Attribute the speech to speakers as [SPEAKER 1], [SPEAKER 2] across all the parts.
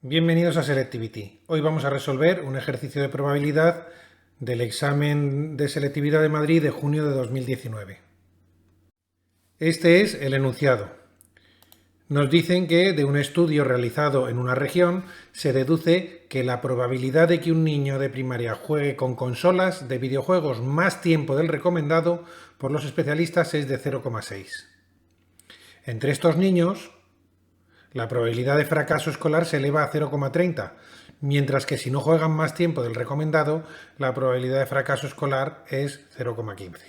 [SPEAKER 1] Bienvenidos a Selectivity. Hoy vamos a resolver un ejercicio de probabilidad del examen de selectividad de Madrid de junio de 2019. Este es el enunciado. Nos dicen que de un estudio realizado en una región se deduce que la probabilidad de que un niño de primaria juegue con consolas de videojuegos más tiempo del recomendado por los especialistas es de 0,6. Entre estos niños, la probabilidad de fracaso escolar se eleva a 0,30, mientras que si no juegan más tiempo del recomendado, la probabilidad de fracaso escolar es 0,15.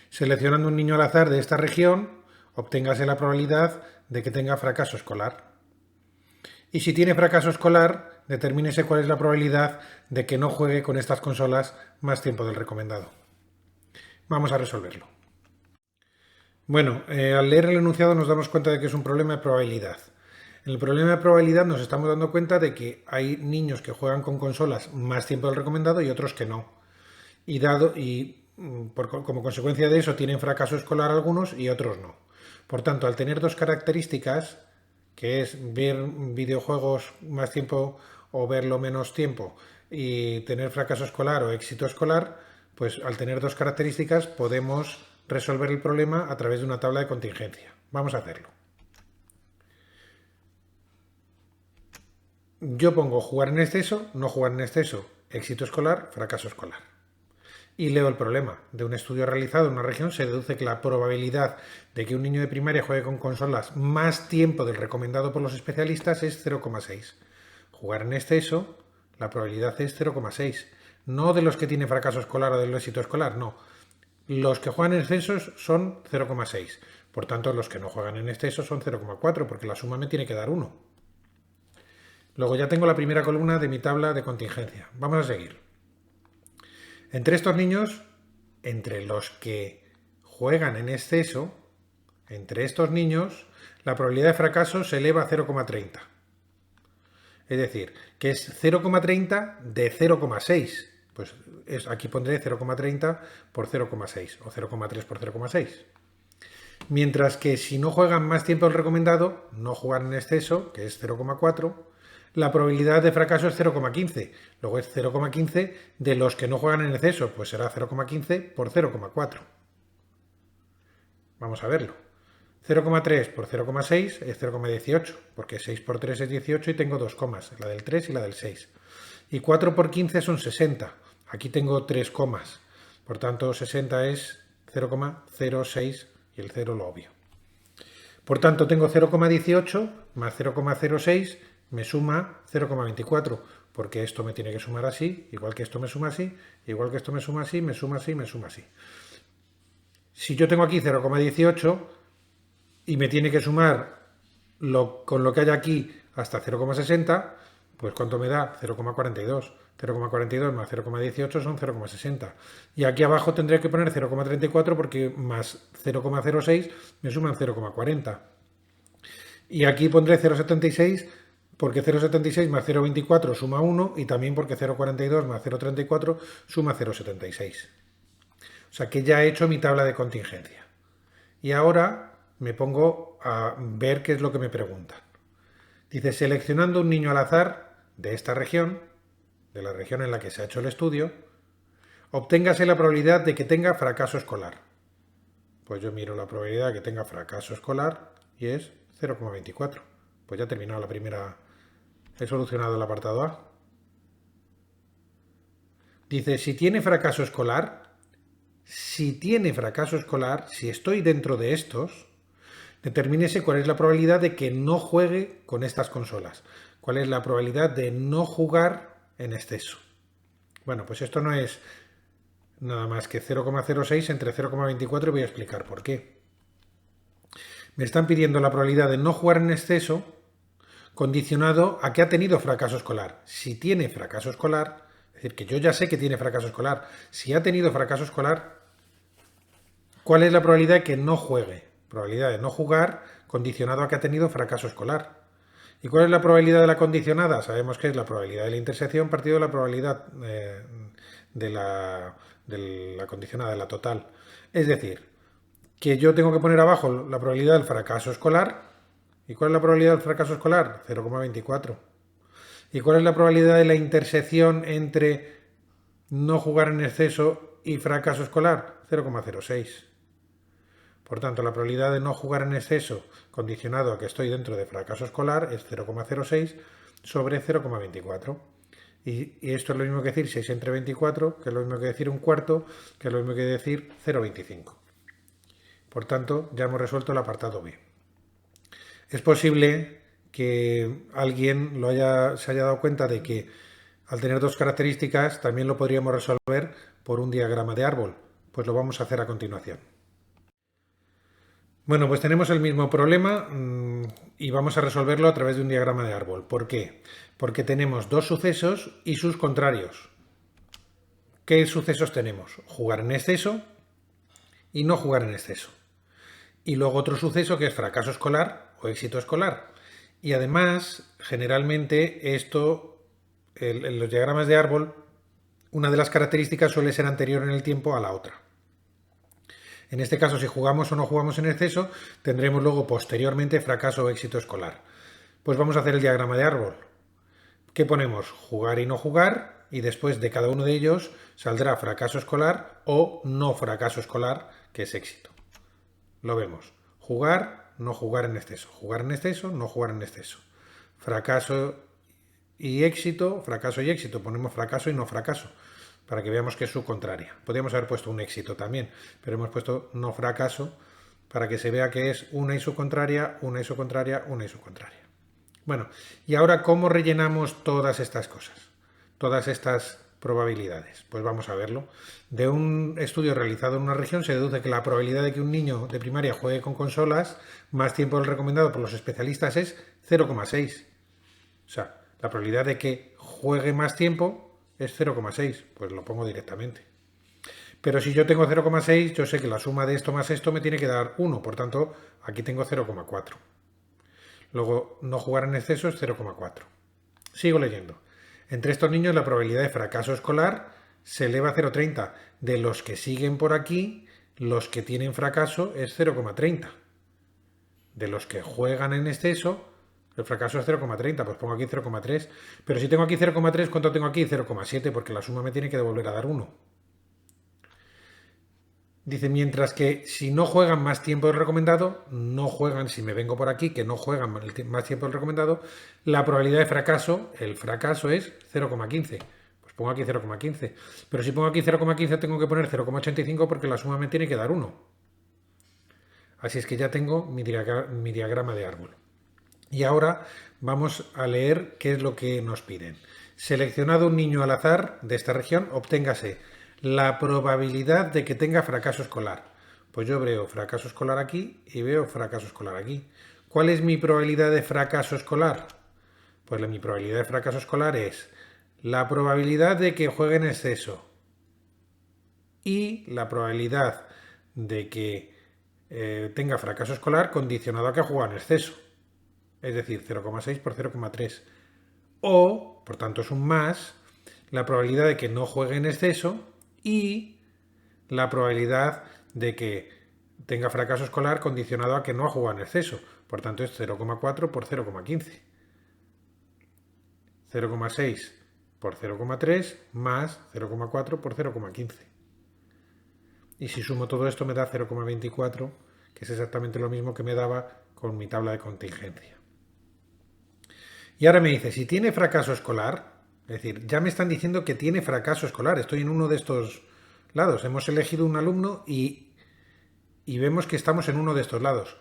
[SPEAKER 1] Seleccionando un niño al azar de esta región, obténgase la probabilidad de que tenga fracaso escolar. Y si tiene fracaso escolar, determínese cuál es la probabilidad de que no juegue con estas consolas más tiempo del recomendado. Vamos a resolverlo. Bueno, al leer el enunciado nos damos cuenta de que es un problema de probabilidad. En el problema de probabilidad nos estamos dando cuenta de que hay niños que juegan con consolas más tiempo del recomendado y otros que no. Como consecuencia de eso tienen fracaso escolar algunos y otros no. Por tanto, al tener dos características, que es ver videojuegos más tiempo o verlo menos tiempo y tener fracaso escolar o éxito escolar, pues al tener dos características podemos resolver el problema a través de una tabla de contingencia. Vamos a hacerlo. Yo pongo jugar en exceso, no jugar en exceso, éxito escolar, fracaso escolar. Y leo el problema. De un estudio realizado en una región se deduce que la probabilidad de que un niño de primaria juegue con consolas más tiempo del recomendado por los especialistas es 0,6. Jugar en exceso, la probabilidad es 0,6. No de los que tienen fracaso escolar o del éxito escolar, no. Los que juegan en excesos son 0,6. Por tanto, los que no juegan en exceso son 0,4, porque la suma me tiene que dar 1. Luego ya tengo la primera columna de mi tabla de contingencia. Vamos a seguir. Entre estos niños, entre los que juegan en exceso, entre estos niños, la probabilidad de fracaso se eleva a 0,30. Es decir, que es 0,30 de 0,6. Pues aquí pondré 0,30 por 0,6 o 0,3 por 0,6. Mientras que si no juegan más tiempo del recomendado, no jugar en exceso, que es 0,4, la probabilidad de fracaso es 0,15. Luego es 0,15 de los que no juegan en exceso, pues será 0,15 por 0,4. Vamos a verlo. 0,3 por 0,6 es 0,18, porque 6 por 3 es 18 y tengo dos comas, la del 3 y la del 6. Y 4 por 15 son 60. Aquí tengo 3 comas. Por tanto, 60 es 0,06 y el 0 lo obvio. Por tanto, tengo 0,18 más 0,06 me suma 0,24, porque esto me tiene que sumar así, igual que esto me suma así, igual que esto me suma así, me suma así, me suma así. Si yo tengo aquí 0,18 y me tiene que sumar con lo que hay aquí hasta 0,60, pues ¿cuánto me da? 0,42. 0,42 más 0,18 son 0,60. Y aquí abajo tendré que poner 0,34 porque más 0,06 me suman 0,40. Y aquí pondré 0,76 porque 0,76 más 0,24 suma 1 y también porque 0,42 más 0,34 suma 0,76. O sea que ya he hecho mi tabla de contingencia. Y ahora me pongo a ver qué es lo que me preguntan. Dice, seleccionando un niño al azar de esta región, de la región en la que se ha hecho el estudio, obténgase la probabilidad de que tenga fracaso escolar. Pues yo miro la probabilidad de que tenga fracaso escolar y es 0,24. Pues ya he terminado la primera, he solucionado el apartado A. Dice, si tiene fracaso escolar, si estoy dentro de estos, determínese cuál es la probabilidad de que no juegue con estas consolas. ¿Cuál es la probabilidad de no jugar en exceso? Bueno, pues esto no es nada más que 0,06 entre 0,24 y voy a explicar por qué. Me están pidiendo la probabilidad de no jugar en exceso condicionado a que ha tenido fracaso escolar. Si tiene fracaso escolar, es decir, que yo ya sé que tiene fracaso escolar, si ha tenido fracaso escolar, ¿cuál es la probabilidad de que no juegue? Probabilidad de no jugar condicionado a que ha tenido fracaso escolar. ¿Y cuál es la probabilidad de la condicionada? Sabemos que es la probabilidad de la intersección partido de la probabilidad de la condicionada, de la total. Es decir, que yo tengo que poner abajo la probabilidad del fracaso escolar. ¿Y cuál es la probabilidad del fracaso escolar? 0,24. ¿Y cuál es la probabilidad de la intersección entre no jugar en exceso y fracaso escolar? 0,06. Por tanto, la probabilidad de no jugar en exceso condicionado a que estoy dentro de fracaso escolar es 0,06 sobre 0,24. Y esto es lo mismo que decir 6 entre 24, que es lo mismo que decir un cuarto, que es lo mismo que decir 0,25. Por tanto, ya hemos resuelto el apartado B. Es posible que alguien se haya dado cuenta de que al tener dos características también lo podríamos resolver por un diagrama de árbol. Pues lo vamos a hacer a continuación. Bueno, pues tenemos el mismo problema y vamos a resolverlo a través de un diagrama de árbol. ¿Por qué? Porque tenemos dos sucesos y sus contrarios. ¿Qué sucesos tenemos? Jugar en exceso y no jugar en exceso. Y luego otro suceso que es fracaso escolar o éxito escolar. Y además, generalmente en los diagramas de árbol, una de las características suele ser anterior en el tiempo a la otra. En este caso, si jugamos o no jugamos en exceso, tendremos luego posteriormente fracaso o éxito escolar. Pues vamos a hacer el diagrama de árbol. ¿Qué ponemos? Jugar y no jugar, y después de cada uno de ellos saldrá fracaso escolar o no fracaso escolar, que es éxito. Lo vemos. Jugar, no jugar en exceso. Jugar en exceso, no jugar en exceso. Fracaso y éxito, fracaso y éxito. Ponemos fracaso y no fracaso, para que veamos que es su contraria. Podríamos haber puesto un éxito también, pero hemos puesto no fracaso para que se vea que es una y su contraria, una y su contraria, una y su contraria. Bueno, y ahora, ¿cómo rellenamos todas estas cosas? Todas estas probabilidades. Pues vamos a verlo. De un estudio realizado en una región se deduce que la probabilidad de que un niño de primaria juegue con consolas más tiempo del recomendado por los especialistas es 0,6. O sea, la probabilidad de que juegue más tiempo es 0,6. Pues lo pongo directamente. Pero si yo tengo 0,6, yo sé que la suma de esto más esto me tiene que dar 1. Por tanto, aquí tengo 0,4. Luego, no jugar en exceso es 0,4. Sigo leyendo. Entre estos niños la probabilidad de fracaso escolar se eleva a 0,30. De los que siguen por aquí, los que tienen fracaso es 0,30. De los que juegan en exceso, el fracaso es 0,30. Pues pongo aquí 0,3. Pero si tengo aquí 0,3, ¿cuánto tengo aquí? 0,7, porque la suma me tiene que devolver a dar 1. Dice, mientras que si no juegan más tiempo del recomendado, no juegan, si me vengo por aquí, que no juegan más tiempo del recomendado, la probabilidad de fracaso, el fracaso es 0,15. Pues pongo aquí 0,15. Pero si pongo aquí 0,15 tengo que poner 0,85 porque la suma me tiene que dar 1. Así es que ya tengo mi diagrama de árbol. Y ahora vamos a leer qué es lo que nos piden. Seleccionado un niño al azar de esta región, obténgase la probabilidad de que tenga fracaso escolar. Pues yo veo fracaso escolar aquí y veo fracaso escolar aquí. ¿Cuál es mi probabilidad de fracaso escolar? Pues mi probabilidad de fracaso escolar es la probabilidad de que juegue en exceso y la probabilidad de que tenga fracaso escolar condicionado a que juega en exceso. Es decir, 0,6 por 0,3. O, por tanto es un más, la probabilidad de que no juegue en exceso y la probabilidad de que tenga fracaso escolar condicionado a que no ha jugado en exceso. Por tanto, es 0,4 por 0,15. 0,6 por 0,3 más 0,4 por 0,15. Y si sumo todo esto me da 0,24, que es exactamente lo mismo que me daba con mi tabla de contingencia. Y ahora me dice, si tiene fracaso escolar, es decir, ya me están diciendo que tiene fracaso escolar, estoy en uno de estos lados, hemos elegido un alumno y vemos que estamos en uno de estos lados.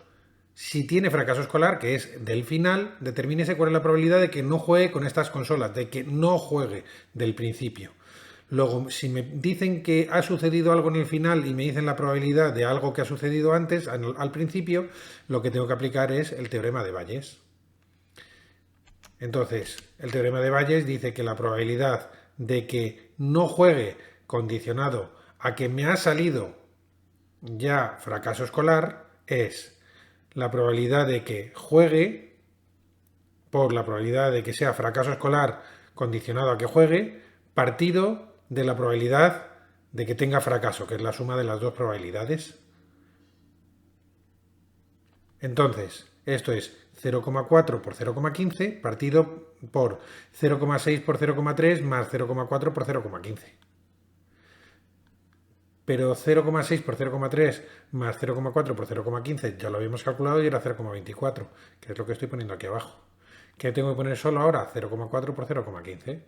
[SPEAKER 1] Si tiene fracaso escolar, que es del final, determínese cuál es la probabilidad de que no juegue con estas consolas, de que no juegue del principio. Luego, si me dicen que ha sucedido algo en el final y me dicen la probabilidad de algo que ha sucedido antes, al principio, lo que tengo que aplicar es el teorema de Bayes. Entonces, el teorema de Bayes dice que la probabilidad de que no juegue condicionado a que me ha salido ya fracaso escolar es la probabilidad de que juegue por la probabilidad de que sea fracaso escolar condicionado a que juegue partido de la probabilidad de que tenga fracaso, que es la suma de las dos probabilidades. Entonces, Esto es 0,4 por 0,15 partido por 0,6 por 0,3 más 0,4 por 0,15. Pero 0,6 por 0,3 más 0,4 por 0,15 ya lo habíamos calculado y era 0,24, que es lo que estoy poniendo aquí abajo. ¿Qué tengo que poner solo ahora? 0,4 por 0,15.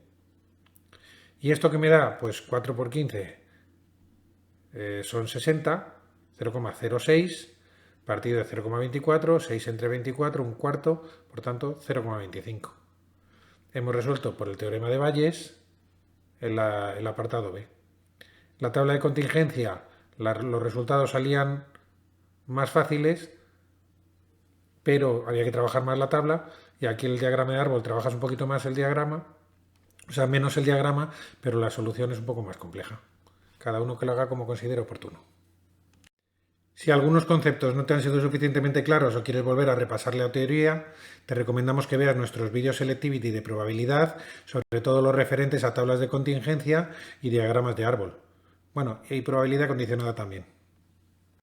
[SPEAKER 1] ¿Y esto qué me da? Pues 4 por 15 son 60, 0,06 partido de 0,24, 6 entre 24, un cuarto, por tanto 0,25. Hemos resuelto por el teorema de Bayes el apartado B. La tabla de contingencia, los resultados salían más fáciles, pero había que trabajar más la tabla, y aquí el diagrama de árbol trabajas un poquito más el diagrama, o sea, menos el diagrama, pero la solución es un poco más compleja. Cada uno que lo haga como considere oportuno. Si algunos conceptos no te han sido suficientemente claros o quieres volver a repasar la teoría, te recomendamos que veas nuestros vídeos Selectivity de probabilidad, sobre todo los referentes a tablas de contingencia y diagramas de árbol. Bueno, y probabilidad condicionada también.